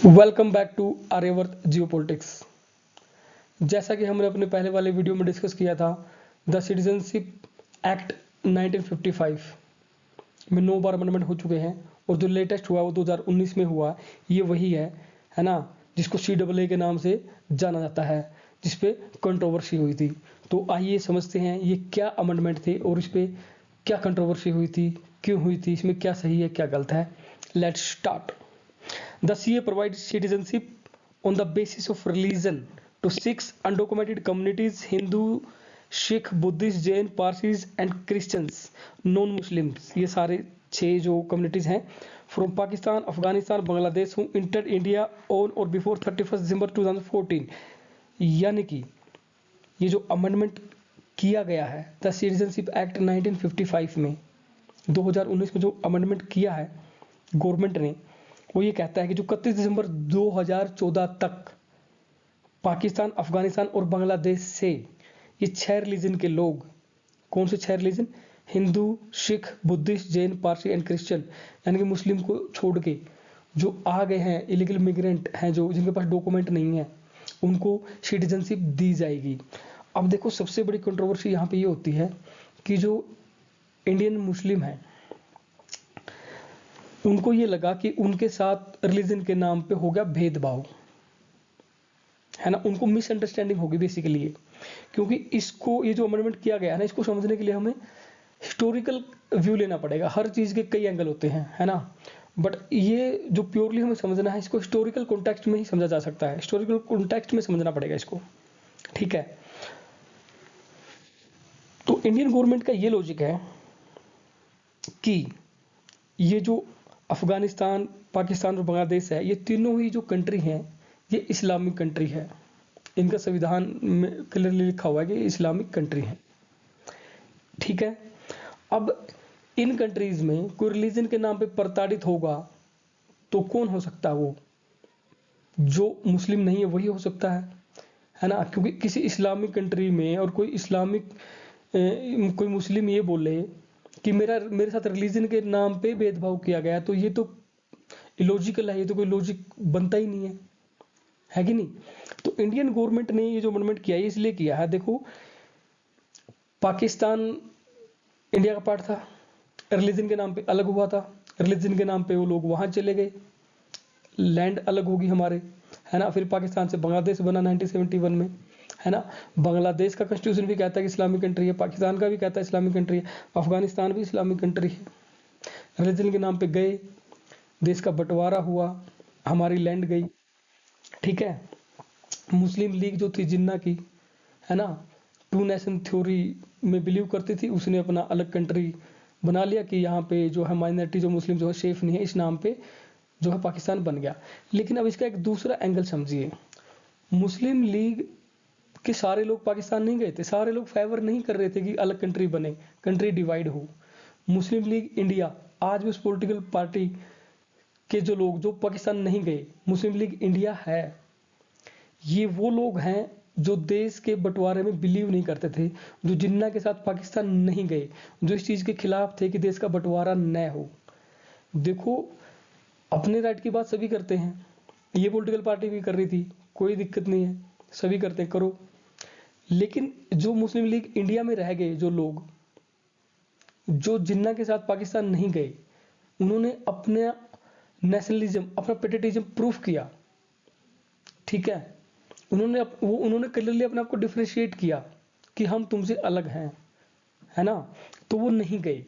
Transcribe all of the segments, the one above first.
Welcome back to Aryavart geopolitics. जैसा कि हमने अपने पहले वाले वीडियो में डिस्कस किया था, द सिटीजनशिप एक्ट 1955 में 9 बार अमेंडमेंट हो चुके हैं और जो लेटेस्ट हुआ वो 2019 में हुआ। ये वही है ना, जिसको CAA के नाम से जाना जाता है, जिसपे कंट्रोवर्सी हुई थी। तो आइए समझते हैं ये क्या अमेंडमेंट थे और इस पे क्या कंट्रोवर्सी हुई थी, क्यों हुई थी, इसमें क्या सही है क्या गलत है। Let's start. The CA provides citizenship on the basis of religion to 6 undocumented communities: Hindu, Sikh, Buddhist, Jain, Parsis and Christians, non-Muslims। ये सारे 6 जो कम्युनिटीज़ हैं फ्रॉम पाकिस्तान, अफगानिस्तान, बांग्लादेश हूँ इंटर इंडिया ऑन और बिफोर 31 दिसंबर 2014। यानी कि ये जो अमेंडमेंट किया गया है द सिटीजनशिप एक्ट 1955 में, 2019 में जो अमेंडमेंट किया है गवर्नमेंट ने, वो ये कहता है कि जो 31 दिसंबर 2014 तक पाकिस्तान, अफगानिस्तान और बांग्लादेश से ये 6 रिलीजन के लोग, कौन से 6 religion? Hindu, Sikh, Buddhist, Jain, Parsi and Christian, यानी कि मुस्लिम को छोड़ के जो आ गए हैं, इलीगल मिग्रेंट हैं, जो जिनके पास डॉक्यूमेंट नहीं है, उनको सिटीजनशिप दी जाएगी। अब देखो, सबसे बड़ी कंट्रोवर्सी यहाँ पे ये होती है कि जो इंडियन मुस्लिम है उनको ये लगा कि उनके साथ रिलीजन के नाम पे हो गया भेदभाव, है ना। उनको मिसअंडरस्टैंडिंग होगी बेसिकली ये, क्योंकि इसको, ये जो अमेंडमेंट किया गया है ना, इसको समझने के लिए हमें हिस्टोरिकल व्यू लेना पड़ेगा। हर चीज़ के कई एंगल होते हैं, है ना। बट ये जो प्योरली हमें समझना है, इसको हिस्टोरिकल कॉन्टेक्स्ट में ही समझा जा सकता है। हिस्टोरिकल कॉन्टेक्स्ट में समझना पड़ेगा इसको, ठीक है। तो इंडियन गवर्नमेंट का ये लॉजिक है कि ये जो अफगानिस्तान, पाकिस्तान और बांग्लादेश है, ये तीनों ही जो कंट्री हैं ये इस्लामिक कंट्री है। इनका संविधान में क्लियरली लिखा हुआ है कि इस्लामिक कंट्री है, ठीक है। अब इन कंट्रीज में कोई रिलीजन के नाम पे प्रताड़ित होगा तो कौन हो सकता है? वो जो मुस्लिम नहीं है वही हो सकता है ना। क्योंकि किसी इस्लामिक कंट्री में और कोई इस्लामिक कोई मुस्लिम ये बोले कि मेरे साथ रिलीजन के नाम पे भेदभाव किया गया, तो ये तो इलॉजिकल है, ये तो कोई लॉजिक बनता ही नहीं है कि नहीं। तो इंडियन गवर्नमेंट ने ये जो अमेंडमेंट किया है इसलिए किया है। देखो, पाकिस्तान इंडिया का पार्ट था, रिलीजन के नाम पे अलग हुआ था, रिलीजन के नाम पे वो लोग वहां चले गए, लैंड अलग होगी हमारे, है ना। फिर पाकिस्तान से बांग्लादेश बना 1971 में, है ना। बांग्लादेश का कॉन्स्टिट्यूशन भी कहता है कि इस्लामिक कंट्री है, पाकिस्तान का भी कहता है इस्लामिक कंट्री है, अफगानिस्तान भी इस्लामिक कंट्री है। रिलीजन के नाम पे गए, देश का बंटवारा हुआ, हमारी लैंड गई, ठीक है। मुस्लिम लीग जो थी जिन्ना की, है ना, 2 नेशन थ्योरी में बिलीव करती थी, उसने अपना अलग कंट्री बना लिया कि यहाँ पे जो है माइनॉरिटी जो मुस्लिम जो है सेफ नहीं है, इस नाम पे जो है पाकिस्तान बन गया। लेकिन अब इसका एक दूसरा एंगल समझिए। मुस्लिम लीग के सारे लोग पाकिस्तान नहीं गए थे, सारे लोग फेवर नहीं कर रहे थे कि अलग कंट्री बने, कंट्री डिवाइड हो। मुस्लिम लीग इंडिया आज भी उस पॉलिटिकल पार्टी के जो लोग जो पाकिस्तान नहीं गए, मुस्लिम लीग इंडिया है, ये वो लोग हैं जो देश के बंटवारे में बिलीव नहीं करते थे, जो जिन्ना के साथ पाकिस्तान नहीं गए, जो इस चीज के खिलाफ थे कि देश का बंटवारा न हो। देखो, अपने राइट की बात सभी करते हैं, ये पॉलिटिकल पार्टी भी कर रही थी, कोई दिक्कत नहीं है, सभी करते हैं, करो। लेकिन जो मुस्लिम लीग इंडिया में रह गए, जो लोग जो जिन्ना के साथ पाकिस्तान नहीं गए, उन्होंने अपना नेशनलिज्म, अपना पेट्रियटिज्म प्रूफ किया, ठीक है। उन्होंने क्लियरली अपने आप को डिफरेंशिएट किया कि हम तुमसे अलग हैं, है ना। तो वो नहीं गए।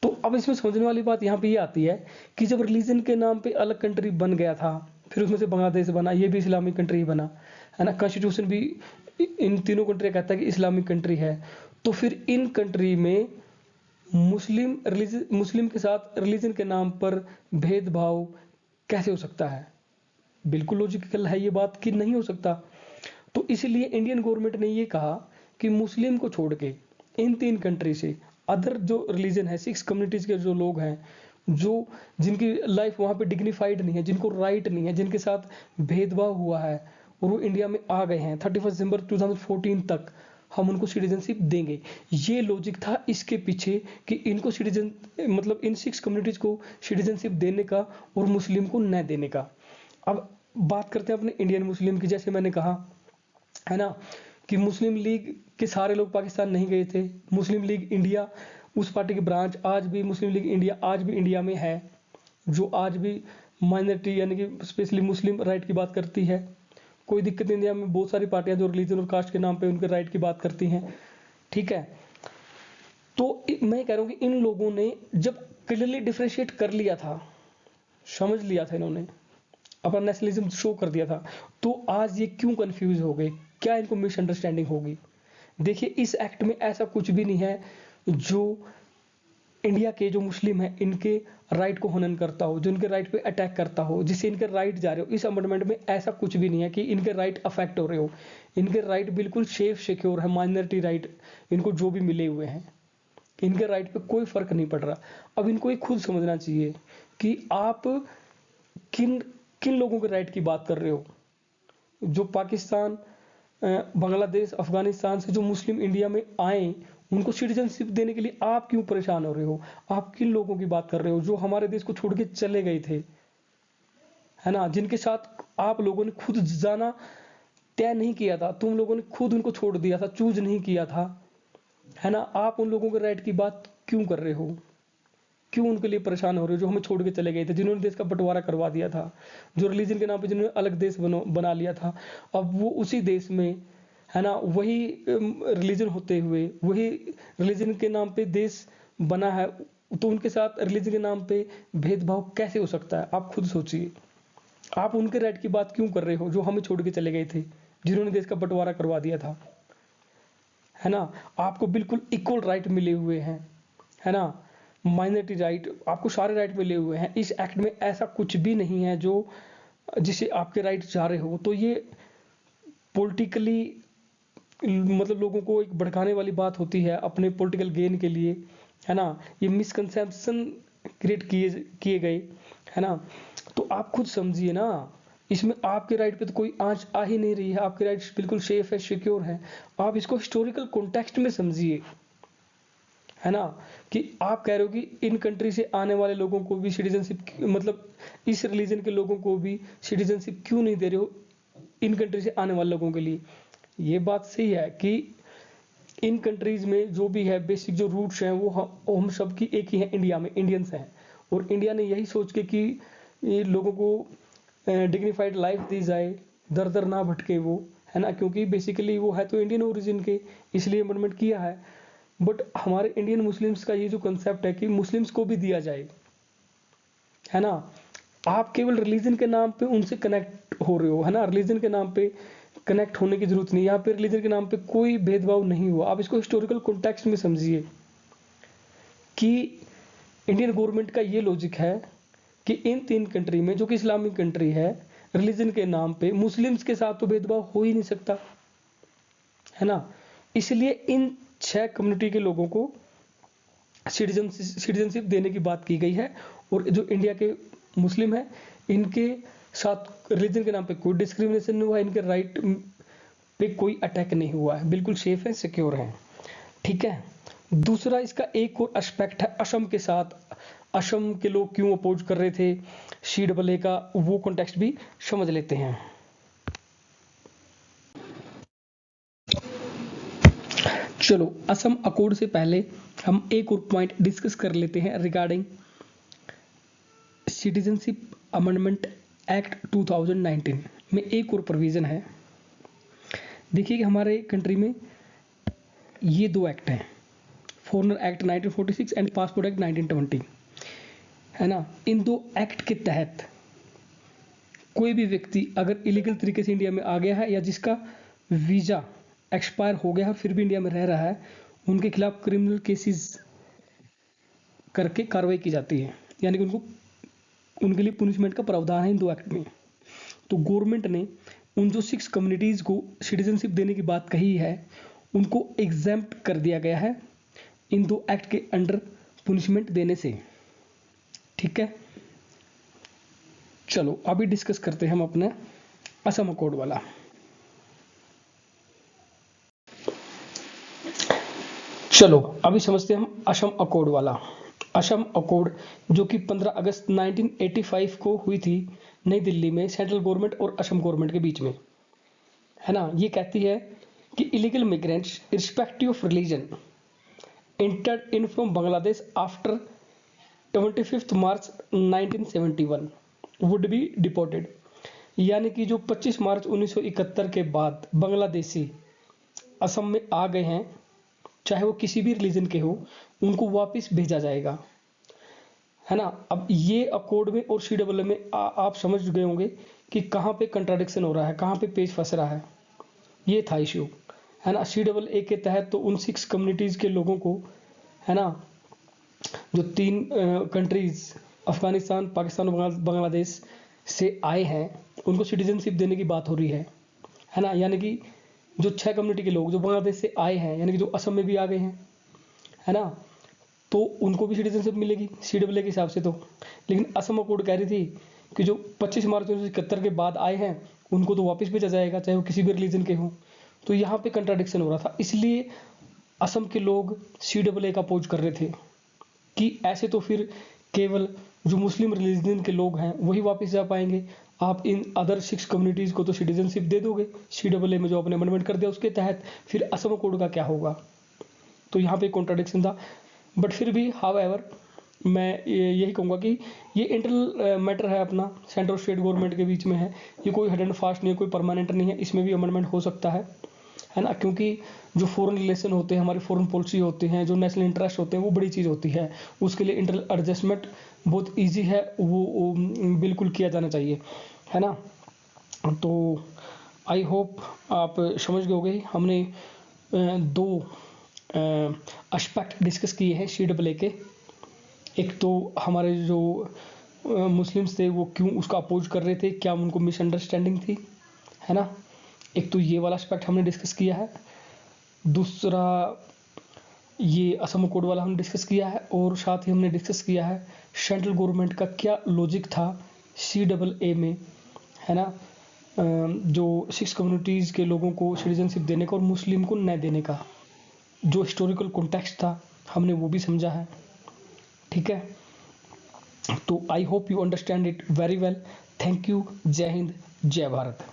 तो अब इसमें समझने वाली बात यहाँ पे ये आती है कि जब रिलीजन के नाम पे अलग कंट्री बन गया था, फिर उसमें से बांग्लादेश बना, ये भी इस्लामिक कंट्री बना, है ना। कॉन्स्टिट्यूशन भी इन तीनों कंट्री कहता है कि इस्लामिक कंट्री है। तो फिर इन कंट्री में मुस्लिम के साथ रिलीजन के नाम पर भेदभाव कैसे हो सकता है? बिल्कुल लॉजिकल है ये बात कि नहीं हो सकता। तो इसलिए इंडियन गवर्नमेंट ने ये कहा कि मुस्लिम को छोड़ के इन 3 कंट्री से अदर जो रिलीजन है, 6 कम्युनिटीज के जो लोग हैं, जो जिनकी लाइफ वहां पे डिग्निफाइड नहीं है, जिनको राइट नहीं है, जिनके साथ भेदभाव हुआ है और वो इंडिया में आ गए हैं 31 दिसंबर 2014 तक, हम उनको सिटीजनशिप देंगे। ये लॉजिक था इसके पीछे कि इनको सिटीजन मतलब इन 6 कम्युनिटीज को सिटीजनशिप देने का और मुस्लिम को न देने का। अब बात करते हैं अपने इंडियन मुस्लिम की। जैसे मैंने कहा है ना कि मुस्लिम लीग के सारे लोग पाकिस्तान नहीं गए थे। मुस्लिम लीग इंडिया उस पार्टी की ब्रांच आज भी मुस्लिम लीग इंडिया आज भी इंडिया में है, जो आज भी माइनॉरिटी यानी कि स्पेशली मुस्लिम राइट की बात करती है। कोई दिक्कत नहीं, इंडिया में बहुत सारी पार्टियां जो रिलीजन और कास्ट के नाम पे उनके राइट की बात करती हैं, ठीक है। तो मैं कह रहा हूँ कि इन लोगों ने जब क्लियरली डिफरेंशिएट कर लिया था, समझ लिया था, इन्होंने अपना नेशनलिज्म शो कर दिया था, तो आज ये क्यों कंफ्यूज हो गए, क्या इनको मिसअंडरस्टैंडिंग होगी। देखिए इस एक्ट में ऐसा कुछ भी नहीं है जो इंडिया के जो मुस्लिम हैं इनके राइट को हनन करता हो, जो इनके राइट पे अटैक करता हो, जिससे इनके राइट जा रहे हो। इस अमेंडमेंट में ऐसा कुछ भी नहीं है कि इनके राइट अफेक्ट हो रहे हो। इनके राइट बिल्कुल सेफ सिक्योर है, माइनॉरिटी राइट इनको जो भी मिले हुए हैं, इनके राइट पे कोई फर्क नहीं पड़ रहा। अब इनको ये खुद समझना चाहिए कि आप किन किन लोगों के राइट की बात कर रहे हो। जो पाकिस्तान, बांग्लादेश, अफगानिस्तान से जो मुस्लिम इंडिया में आए, उनको सिटीजनशिप देने के लिए आप क्यों परेशान हो रहे हो। आप किन लोगों की बात कर रहे हो जो हमारे देश को छोड़ के चले गए थे, है ना, जिनके साथ आप लोगों ने खुद जाना तय नहीं किया था, तुम लोगों ने खुद उनको छोड़ दिया था, चूज नहीं किया था, है ना। आप उन लोगों के राइट की बात क्यों कर रहे हो, क्यों उनके लिए परेशान हो रहे हो जो हमें छोड़ के चले गए थे, जिन्होंने देश का बंटवारा करवा दिया था, जो रिलीजन के नाम पे जिन्होंने अलग देश बना लिया था। अब वो उसी देश में, है ना, वही रिलीजन होते हुए वही रिलीजन के नाम पे देश बना है, तो उनके साथ रिलीजन के नाम पे भेदभाव कैसे हो सकता है। आप खुद सोचिए, आप उनके राइट की बात क्यों कर रहे हो जो हमें छोड़ के चले गए थे, जिन्होंने देश का बंटवारा करवा दिया था, है ना। आपको बिल्कुल इक्वल राइट मिले हुए हैं, है ना, माइनॉरिटी राइट, आपको सारे राइट मिले हुए हैं। इस एक्ट में ऐसा कुछ भी नहीं है जो जिसे आपके राइट जा रहे हो। तो ये पॉलिटिकली मतलब लोगों को एक भड़काने वाली बात होती है अपने पॉलिटिकल गेन के लिए, है ना। ये मिसकंसेप्शन क्रिएट किए गए, है ना। तो आप खुद समझिए ना, इसमें आपके राइट पे तो कोई आंच आ ही नहीं रही है, आपके राइट्स बिल्कुल सेफ है, सिक्योर है। आप इसको हिस्टोरिकल कॉन्टेक्स्ट में समझिए, है ना, कि आप कह रहे हो कि इन कंट्री से आने वाले लोगों को भी सिटीजनशिप, मतलब इस रिलीजन के लोगों को भी सिटीजनशिप क्यों नहीं दे रहे हो इन कंट्री से आने वाले लोगों के लिए। ये बात सही है कि इन कंट्रीज में जो भी है बेसिक जो रूट्स हैं वो हम सब की एक ही है, इंडिया में इंडियंस हैं। और इंडिया ने यही सोच के कि ये लोगों को डिग्निफाइड लाइफ दी जाए, दर दर ना भटके वो, है ना, क्योंकि बेसिकली वो है तो इंडियन ओरिजिन के, इसलिए अमेंडमेंट किया है। बट हमारे इंडियन मुस्लिम्स का ये जो कंसेप्ट है कि मुस्लिम्स को भी दिया जाए, है ना। आप केवल रिलीजन के नाम पे उनसे कनेक्ट हो रहे हो, है ना, रिलीजन के नाम पे कनेक्ट होने की जरूरत नहीं। यहाँ पे रिलीजन के नाम पे कोई भेदभाव नहीं हुआ। आप इसको हिस्टोरिकल कॉन्टेक्स्ट में समझिए कि इंडियन गवर्नमेंट का ये लॉजिक है कि इन 3 कंट्री में जो कि इस्लामिक कंट्री है, रिलीजन के नाम पे मुस्लिम्स के साथ तो भेदभाव हो ही नहीं सकता, है ना। इसलिए इन 6 कम्युनिटी के लोगों को सिटीजनशिप देने की बात की गई है। और जो इंडिया के मुस्लिम है इनके साथ रिलीजन के नाम पे कोई डिस्क्रिमिनेशन नहीं हुआ, इनके राइट पे कोई अटैक नहीं हुआ है, बिल्कुल सेफ है, सिक्योर है, ठीक है। दूसरा इसका एक और एस्पेक्ट है असम के साथ। असम के लोग क्यों अपोज कर रहे थे CAA का, वो कॉन्टेक्स्ट भी समझ लेते हैं। चलो असम अकॉर्ड से पहले हम एक और पॉइंट डिस्कस कर लेते हैं रिगार्डिंग सिटीजनशिप अमेंडमेंट एक्ट 2019 में एक और प्रोविजन है। देखिए कि हमारे कंट्री में ये 2 एक्ट हैं, foreigner act 1946 and passport act 1920, है ना। इन 2 एक्ट के तहत कोई भी व्यक्ति अगर इलीगल तरीके से इंडिया में आ गया है या जिसका वीज़ा एक्सपायर हो गया है फिर भी इंडिया में रह रहा है, उनके खिलाफ क्रिमिनल केसेस करके कार्रवाई की जाती है, यानी कि उनके लिए पुनिशमेंट का प्रावधान है इन 2 एक्ट में। तो गवर्नमेंट ने उन जो 6 कम्युनिटीज़ को सिटीजनशिप देने की बात कही है उनको एग्जेम्प्ट कर दिया गया है इन 2 एक्ट के अंडर पुनिशमेंट देने से, ठीक है। चलो अभी डिस्कस करते हैं हम अपने असम अकॉर्ड वाला। चलो अभी समझते हैं हम असम अकॉर्ड वाला। असम अकॉर्ड जो कि 15 अगस्त 1985 को हुई थी नई दिल्ली में सेंट्रल गवर्नमेंट और असम गवर्नमेंट के बीच में, है ना। ये कहती है कि illegal migrants irrespective of religion entered in from Bangladesh after 25 March 1971 would be deported। यानी कि जो 25 मार्च 1971 के बाद बांग्लादेशी असम में आ गए हैं, चाहे वो किसी भी रिलीजन के हो, उनको वापस भेजा जाएगा, है ना। अब ये अकॉर्ड में और CAA में आप समझ गए होंगे कि कहाँ पे कंट्राडिक्शन हो रहा है, कहाँ पे पेज फंस रहा है। ये था इश्यू, है ना। CAA के तहत तो उन 6 कम्युनिटीज़ के लोगों को, है ना, जो 3 कंट्रीज अफगानिस्तान, पाकिस्तान और बांग्लादेश से आए हैं, उनको सिटीजनशिप देने की बात हो रही है ना। यानी कि जो 6 कम्युनिटी के लोग जो बांग्लादेश से आए हैं, यानी कि जो असम में भी आ गए हैं, है ना, तो उनको भी सिटीजनशिप मिलेगी CAA के हिसाब से तो। लेकिन असम अकॉर्ड कह रही थी कि जो 25 मार्च 1971 के बाद आए हैं, उनको तो वापस भेजा जाएगा, चाहे वो किसी भी रिलीजन के हों। तो यहाँ पे कंट्राडिक्शन हो रहा था, इसलिए असम के लोग CAA का अपोज कर रहे थे कि ऐसे तो फिर केवल जो मुस्लिम रिलीजन के लोग हैं वही वापस जा पाएंगे, आप इन अदर 6 कम्युनिटीज़ को तो सिटीजनशिप दे दोगे CAA में जो आपने अमेंडमेंट कर दिया उसके तहत, फिर असम कोड का क्या होगा। तो यहाँ पे कॉन्ट्राडिक्शन था। बट फिर भी हाउएवर मैं यही कहूँगा कि ये इंटरनल मैटर है अपना, सेंट्रल और स्टेट गवर्नमेंट के बीच में है, ये कोई हार्ड एंड फास्ट नहीं है, कोई परमानेंट नहीं है, इसमें भी अमेंडमेंट हो सकता है ना। क्योंकि जो फॉरेन रिलेशन होते हैं, हमारी फॉरेन पॉलिसी होती हैं, जो नेशनल इंटरेस्ट होते हैं, वो बड़ी चीज़ होती है, उसके लिए इंटरनल एडजस्टमेंट बहुत ईजी है, वो बिल्कुल किया जाना चाहिए, है ना। तो आई होप आप समझ गए होंगे। हमने 2 एस्पेक्ट डिस्कस किए हैं CAA के। एक तो हमारे जो मुस्लिम्स थे वो क्यों उसका अपोज कर रहे थे, क्या उनको मिसअंडरस्टैंडिंग थी, है ना। एक तो ये वाला एस्पेक्ट हमने डिस्कस किया है। दूसरा ये असम कोड वाला हमने डिस्कस किया है, और साथ ही हमने डिस्कस किया है सेंट्रल गवर्नमेंट का क्या लॉजिक था CAA में, है ना। जो 6 कम्युनिटीज़ के लोगों को सिटीजनशिप देने का और मुस्लिम को न देने का जो हिस्टोरिकल कॉन्टेक्स्ट था, हमने वो भी समझा है, ठीक है। तो I hope you understand it very well. Thank you. जय हिंद, जय भारत।